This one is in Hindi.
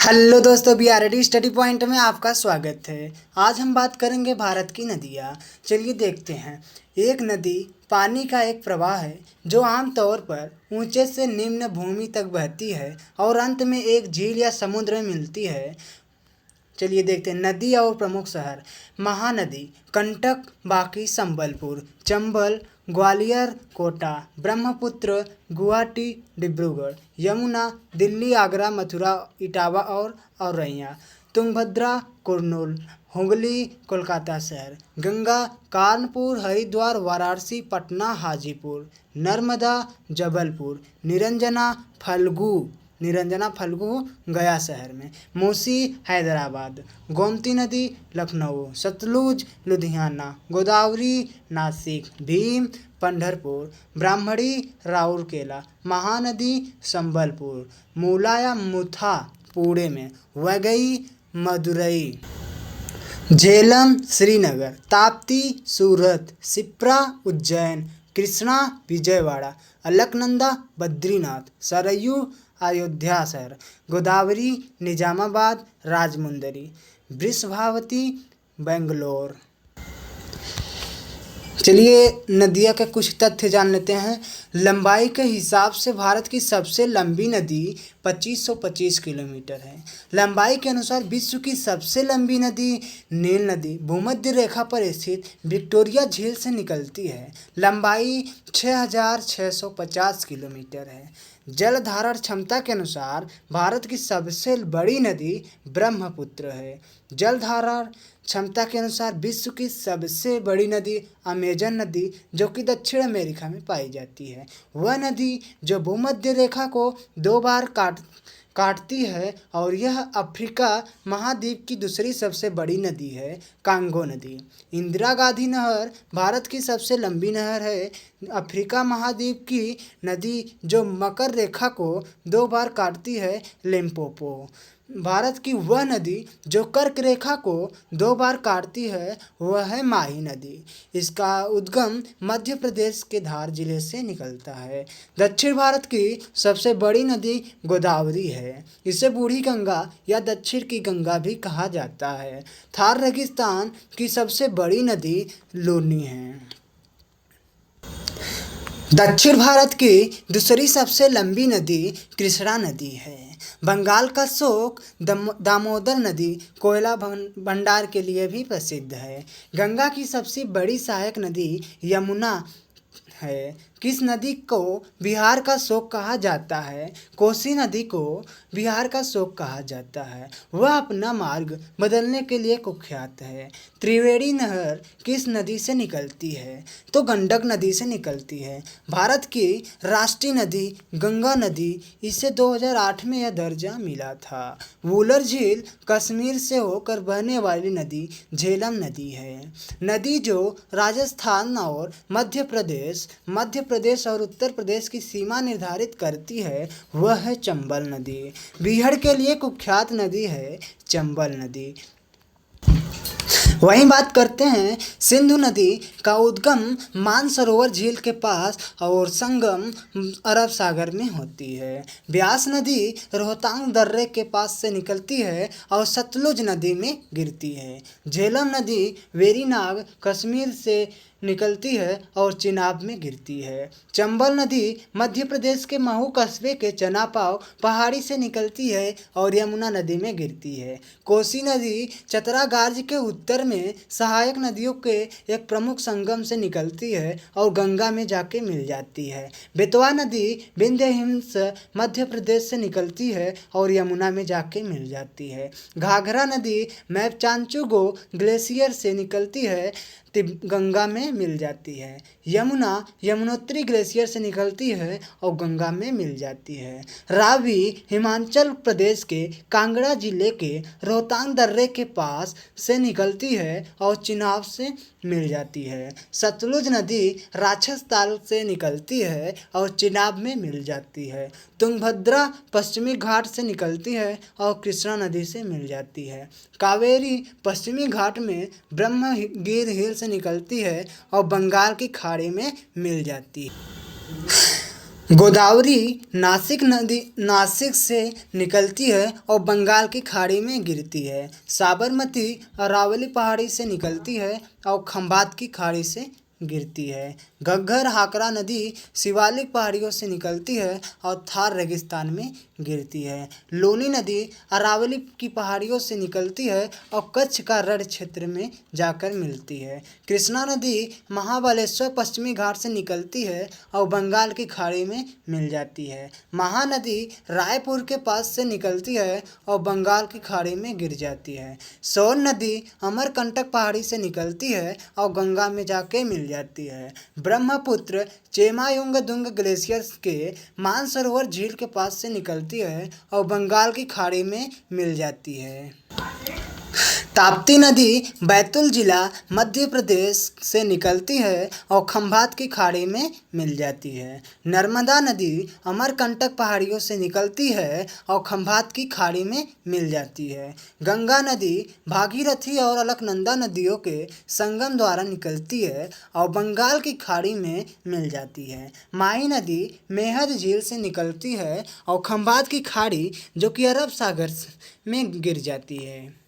हेलो दोस्तों, B R D study point में आपका स्वागत है। आज हम बात करेंगे भारत की नदियाँ। चलिए देखते हैं। एक नदी पानी का एक प्रवाह है जो आमतौर पर ऊंचे से निम्न भूमि तक बहती है और अंत में एक झील या समुद्र में मिलती है। चलिए देखते हैं नदी और प्रमुख शहर। महानदी कंटक, बांकी, संबलपुर, चंबल, ग्वालियर, कोटा, ब्रह्मपुत्र, गुवाहाटी, डिब्रूगढ़, यमुना, दिल्ली, आगरा, मथुरा, इटावा और औरैया, तुंगभद्रा, कुर्नूल, हुगली, कोलकाता शहर, गंगा कानपुर, हरिद्वार, वाराणसी, पटना, हाजीपुर, नर्मदा, जबलपुर, निरंजना फल्गु गया शहर में, मूसी हैदराबाद, गोमती नदी लखनऊ, सतलुज लुधियाना, गोदावरी नासिक, भीम पंढरपुर, ब्राह्मणी राउरकेला, महानदी संबलपुर, मूला या मुथा पुणे में, वैगई मदुरई, झेलम श्रीनगर, ताप्ती सूरत, सिप्रा उज्जैन, कृष्णा विजयवाड़ा, अलकनंदा बद्रीनाथ, सरयू अयोध्या शहर, गोदावरी निजामाबाद, राजमुंदरी, वृषभावती बेंगलोर। चलिए नदियों के कुछ तथ्य जान लेते हैं। लंबाई के हिसाब से भारत की सबसे लंबी नदी 2525 किलोमीटर है। लंबाई के अनुसार विश्व की सबसे लंबी नदी नील नदी भूमध्य रेखा पर स्थित विक्टोरिया झील से निकलती है। लंबाई 6650 किलोमीटर है। जल धारण क्षमता के अनुसार भारत की सबसे बड़ी नदी ब्रह्मपुत्र है। जल धारण क्षमता के अनुसार विश्व की सबसे बड़ी नदी अमेजन नदी, जो कि दक्षिण अमेरिका में पाई जाती है। वह नदी जो भूमध्य रेखा को 2 बार काटती है और यह अफ्रीका महाद्वीप की दूसरी सबसे बड़ी नदी है। कांगो नदी। इंदिरा गांधी नहर भारत की सबसे लंबी नहर है। अफ्रीका महाद्वीप की नदी जो मकर रेखा को 2 बार काटती है, लिम्पोपो। भारत की वह नदी जो कर्क रेखा को 2 बार काटती है, वह है माही नदी। इसका उद्गम मध्य प्रदेश के धार जिले से निकलता है। दक्षिण भारत की सबसे बड़ी नदी गोदावरी है। इसे बूढ़ी गंगा या दक्षिण की गंगा भी कहा जाता है। थार रेगिस्तान की सबसे बड़ी नदी लूनी है। दक्षिण भारत की दूसरी सबसे लंबी नदी कृष्णा नदी है। बंगाल का शोक दामोदर नदी कोयला भंडार के लिए भी प्रसिद्ध है। गंगा की सबसे बड़ी सहायक नदी यमुना है। किस नदी को बिहार का शोक कहा जाता है? कोसी नदी को बिहार का शोक कहा जाता है। वह अपना मार्ग बदलने के लिए कुख्यात है। त्रिवेणी नहर किस नदी से निकलती है? तो गंडक नदी से निकलती है। भारत की राष्ट्रीय नदी गंगा नदी, इसे 2008 में यह दर्जा मिला था। वुलर झील कश्मीर से होकर बहने वाली नदी झेलम नदी है। नदी जो राजस्थान और मध्य प्रदेश और उत्तर प्रदेश की सीमा निर्धारित करती है, वह है चंबल नदी। बीहड़ के लिए कुख्यात नदी है चंबल नदी। वहीं बात करते हैं सिंधु नदी का उद्गम मानसरोवर झील के पास और संगम अरब सागर में होती है। ब्यास नदी रोहतांग दर्रे के पास से निकलती है और सतलुज नदी में गिरती है। झेलम नदी वेरीनाग कश्मीर से निकलती है और चिनाब में गिरती है। चंबल नदी मध्य प्रदेश के महू कस्बे के चनापाव पहाड़ी से निकलती है और यमुना नदी में गिरती है। कोसी नदी चतरा गार्ज के उत्तर में सहायक नदियों के एक प्रमुख संगम से निकलती है और गंगा में जाके मिल जाती है। बेतवा नदी विंध्य हिम्स मध्य प्रदेश से निकलती है और यमुना में जाके मिल जाती है। घाघरा नदी मैपचांचुगो ग्लेशियर से निकलती है, गंगा में मिल जाती है। यमुना यमुनोत्री ग्लेशियर से निकलती है और गंगा में मिल जाती है। रावी हिमाचल प्रदेश के कांगड़ा जिले के रोहतांग दर्रे के पास से निकलती है और चिनाब से मिल जाती है। सतलुज नदी राक्षस ताल से निकलती है और चिनाब में मिल जाती है। तुंगभद्रा पश्चिमी घाट से निकलती है और कृष्णा नदी से मिल जाती है। कावेरी पश्चिमी घाट में ब्रह्मगिर हिल से निकलती है और बंगाल की खाड़ी में मिल जाती है। गोदावरी नासिक से निकलती है और बंगाल की खाड़ी में गिरती है। साबरमती अरावली पहाड़ी से निकलती है और खंभात की खाड़ी से गिरती है। घग्गर हाकरा नदी शिवालिक पहाड़ियों से निकलती है और थार रेगिस्तान में गिरती है। लोनी नदी अरावली की पहाड़ियों से निकलती है और कच्छ का रण क्षेत्र में जाकर मिलती है। कृष्णा नदी महाबलेश्वर पश्चिमी घाट से निकलती है और बंगाल की खाड़ी में मिल जाती है। महानदी रायपुर के पास से निकलती है और बंगाल की खाड़ी में गिर जाती है। सोन नदी अमरकंटक पहाड़ी से निकलती है और गंगा में जाके मिल जाती है। ब्रह्मपुत्र चेमायुंगदुंग ग्लेशियर के मानसरोवर झील के पास से निकलती है और बंगाल की खाड़ी में मिल जाती है। ताप्ती नदी बैतूल जिला मध्य प्रदेश से निकलती है और खंभात की खाड़ी में मिल जाती है। नर्मदा नदी अमरकंटक पहाड़ियों से निकलती है और खंभात की खाड़ी में मिल जाती है। गंगा नदी भागीरथी और अलकनंदा नदियों के संगम द्वारा निकलती है और बंगाल की खाड़ी में मिल जाती है। माही नदी मेहर झील से निकलती है और खंभात की खाड़ी जो कि अरब सागर में गिर जाती है।